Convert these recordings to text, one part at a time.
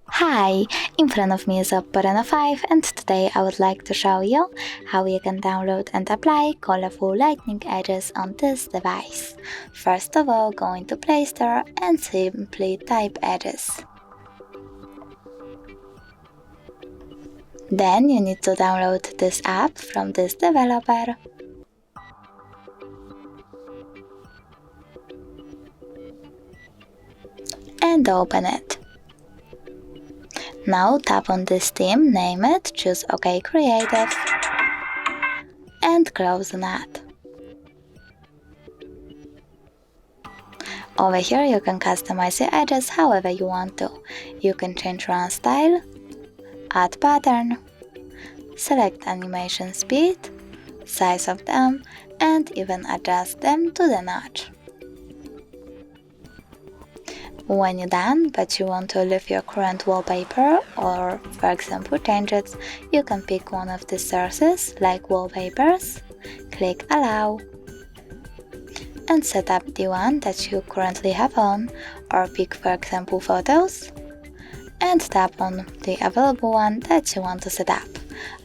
Hi, in front of me is OPPO Reno5 and today I would like to show you how you can download and apply colorful lightning edges on this device. First of all, go into Play Store and simply type edges. Then you need to download this app from this developer. And open it. Now tap on this theme, name it, choose OK Creative, and close on that. Over here you can customize your edges however you want to. You can change run style, add pattern, select animation speed, size of them, and even adjust them to the notch. When you're done, but you want to leave your current wallpaper or, for example, change it, you can pick one of the sources like wallpapers, click Allow, and set up the one that you currently have on, or pick, for example, photos, and tap on the available one that you want to set up.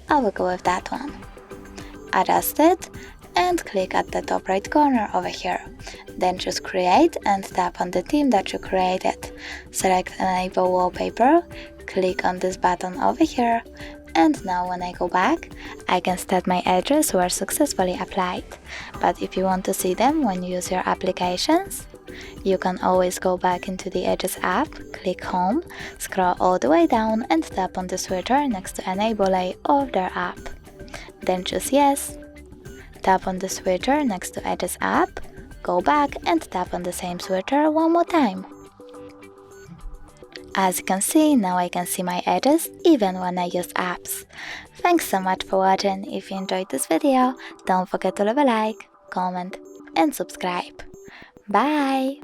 I will go with that one. Adjust it and click at the top right corner over here. Then choose Create and tap on the theme that you created. Select Enable Wallpaper, click on this button over here, and now when I go back, I can see that my edges were successfully applied. But if you want to see them when you use your applications, you can always go back into the Edges app, click Home, scroll all the way down and tap on the switcher next to Enable a of their app. Then choose Yes. Tap on the switcher next to Edges app, go back and tap on the same switcher one more time. As you can see, now I can see my edges even when I use apps. Thanks so much for watching. If you enjoyed this video, don't forget to leave a like, comment and subscribe. Bye!